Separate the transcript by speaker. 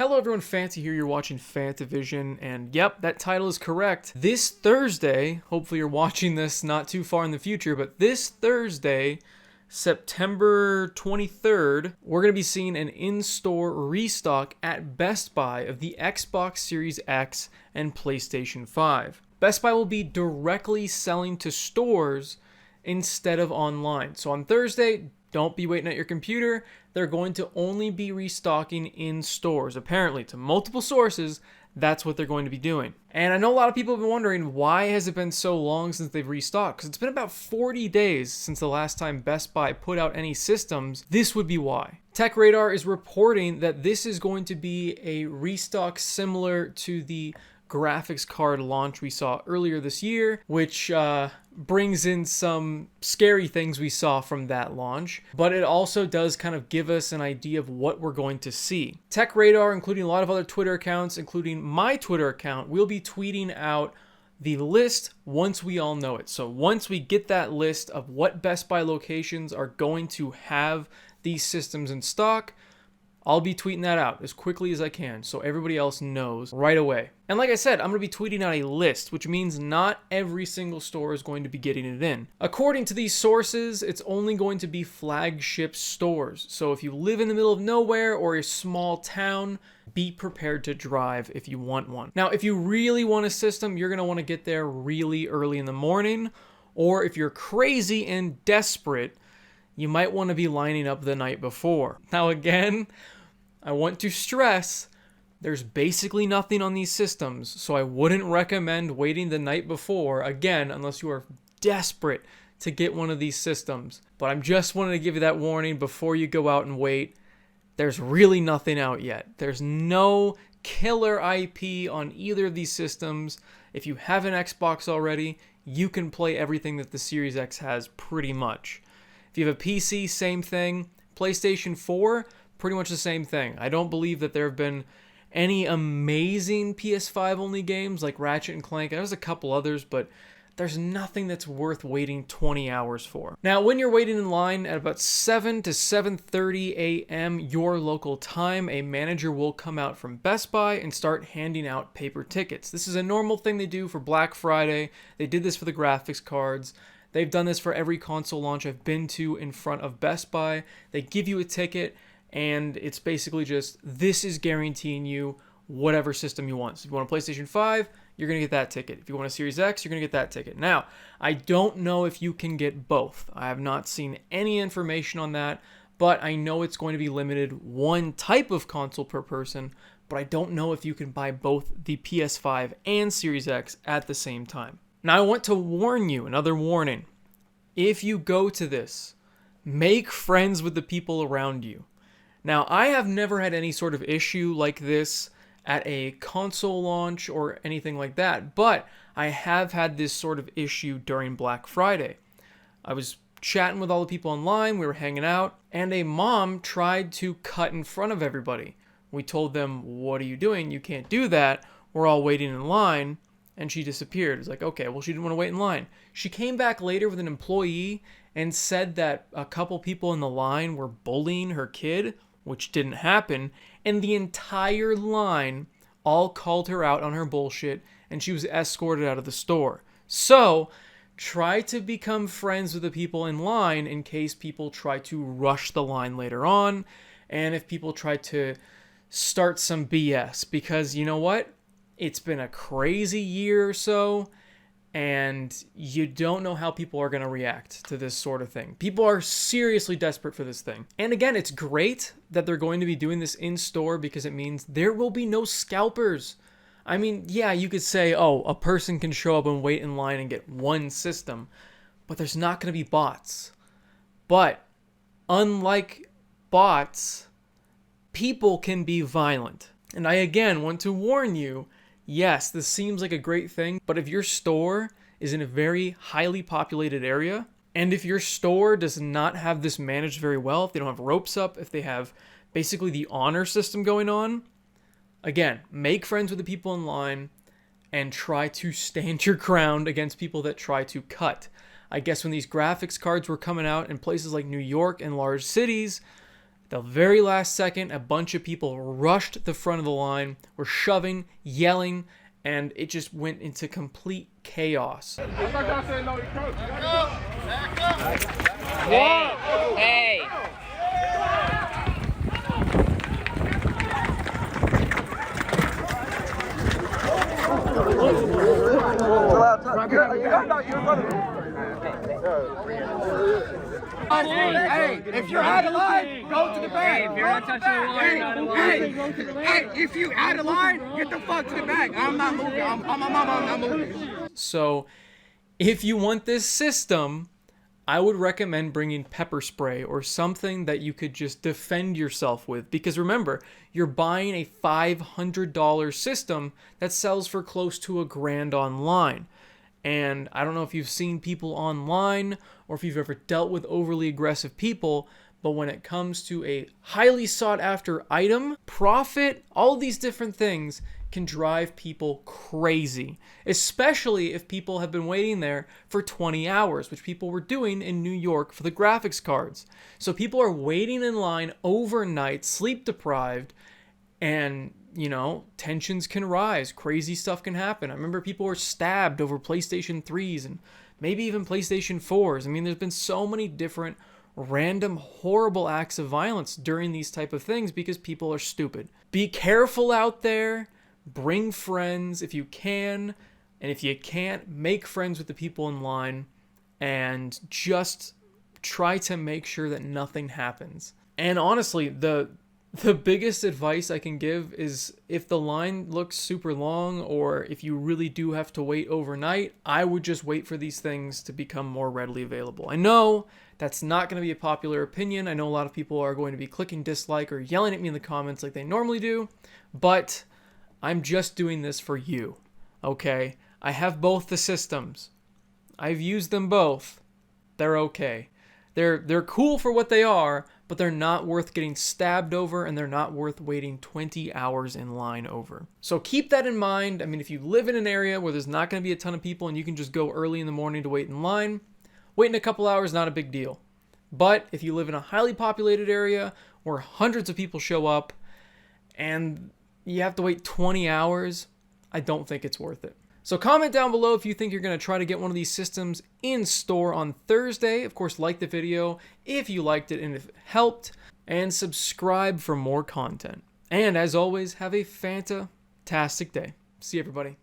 Speaker 1: Hello everyone, Fancy here, you're watching Fantavision, and yep, that title is correct. This Thursday, hopefully you're watching this not too far in the future, but this Thursday, September 23rd, we're going to be seeing an in-store restock at Best Buy of the Xbox Series X and PlayStation 5. Best Buy will be directly selling to stores instead of online. So on Thursday, don't be waiting at your computer. They're going to only be restocking in stores. Apparently, to multiple sources, that's what they're going to be doing. And I know a lot of people have been wondering, why has it been so long since they've restocked? Because it's been about 40 days since the last time Best Buy put out any systems. This would be why. Tech Radar is reporting that this is going to be a restock similar to the graphics card launch we saw earlier this year, which brings in some scary things we saw from that launch, but it also does kind of give us an idea of what we're going to see. Tech Radar, including a lot of other Twitter accounts, including my Twitter account, will be tweeting out the list once we all know it. So once we get that list of what Best Buy locations are going to have these systems in stock, I'll be tweeting that out as quickly as I can so everybody else knows right away. And like I said, I'm going to be tweeting out a list, which means not every single store is going to be getting it in. According to these sources, it's only going to be flagship stores. So if you live in the middle of nowhere or a small town, be prepared to drive if you want one. Now, if you really want a system, you're going to want to get there really early in the morning, or if you're crazy and desperate, you might want to be lining up the night before. Now again, I want to stress, there's basically nothing on these systems, so I wouldn't recommend waiting the night before, again, unless you are desperate to get one of these systems. But I'm just wanting to give you that warning before you go out and wait. There's really nothing out yet. There's no killer IP on either of these systems. If you have an Xbox already, you can play everything that the Series X has pretty much. If you have a PC, same thing. PlayStation 4, pretty much the same thing. I don't believe that there have been any amazing PS5 only games like Ratchet and Clank. There's a couple others, but there's nothing that's worth waiting 20 hours for. Now, when you're waiting in line at about 7 to 7:30 a.m. your local time, a manager will come out from Best Buy and start handing out paper tickets. This is a normal thing they do for Black Friday. They did this for the graphics cards. They've done this for every console launch I've been to in front of Best Buy. They give you a ticket, and it's basically just, this is guaranteeing you whatever system you want. So if you want a PlayStation 5, you're going to get that ticket. If you want a Series X, you're going to get that ticket. Now, I don't know if you can get both. I have not seen any information on that, but I know it's going to be limited one type of console per person, but I don't know if you can buy both the PS5 and Series X at the same time. Now, I want to warn you, another warning. If you go to this, make friends with the people around you. Now, I have never had any sort of issue like this at a console launch or anything like that, but I have had this sort of issue during Black Friday. I was chatting with all the people online, we were hanging out, and a mom tried to cut in front of everybody. We told them, what are you doing? You can't do that. We're all waiting in line. And she disappeared. It's like, okay, well, she didn't want to wait in line. She came back later with an employee and said that a couple people in the line were bullying her kid, which didn't happen. And the entire line all called her out on her bullshit, and she was escorted out of the store. So, try to become friends with the people in line in case people try to rush the line later on, and if people try to start some BS. Because you know what? It's been a crazy year or so, and you don't know how people are going to react to this sort of thing. People are seriously desperate for this thing. And again, it's great that they're going to be doing this in store because it means there will be no scalpers. I mean, yeah, you could say, oh, a person can show up and wait in line and get one system, but there's not going to be bots. But unlike bots, people can be violent. And I again want to warn you, yes, this seems like a great thing, but if your store is in a very highly populated area, and if your store does not have this managed very well, if they don't have ropes up, if they have basically the honor system going on, again, make friends with the people in line and try to stand your ground against people that try to cut. I guess when these graphics cards were coming out in places like New York and large cities, The very last second, a bunch of people rushed the front of the line, were shoving, yelling, and it just went into complete chaos.
Speaker 2: Hey!
Speaker 3: Hey, if you're out of line, go to the back.
Speaker 2: If you're not touching the line, not in line.
Speaker 3: Hey, if you out of line, get the fuck to the back. I'm not moving. I'm not moving.
Speaker 1: So if you want this system, I would recommend bringing pepper spray or something that you could just defend yourself with. Because remember, you're buying a $500 system that sells for close to $1,000 online. And I don't know if you've seen people online or if you've ever dealt with overly aggressive people, but when it comes to a highly sought after item, profit, all of these different things can drive people crazy, especially if people have been waiting there for 20 hours, which people were doing in New York for the graphics cards. So people are waiting in line overnight, sleep deprived, and tensions can rise. Crazy stuff can happen. I remember people were stabbed over PlayStation 3s and maybe even PlayStation 4s. I mean, there's been so many different random horrible acts of violence during these type of things because people are stupid. Be careful out there. Bring friends if you can. And if you can't, make friends with the people in line and just try to make sure that nothing happens. And honestly, the biggest advice I can give is if the line looks super long or if you really do have to wait overnight, I would just wait for these things to become more readily available. I know that's not going to be a popular opinion. I know a lot of people are going to be clicking dislike or yelling at me in the comments like they normally do, but I'm just doing this for you, okay? I have both the systems. I've used them both. They're okay. They're cool for what they are, but they're not worth getting stabbed over, and they're not worth waiting 20 hours in line over. So keep that in mind. I mean, if you live in an area where there's not going to be a ton of people and you can just go early in the morning to wait in line, waiting a couple hours, not a big deal. But if you live in a highly populated area where hundreds of people show up and you have to wait 20 hours, I don't think it's worth it. So comment down below if you think you're going to try to get one of these systems in store on Thursday. Of course, like the video if you liked it and if it helped, and subscribe for more content. And as always, have a fantastic day. See you, everybody.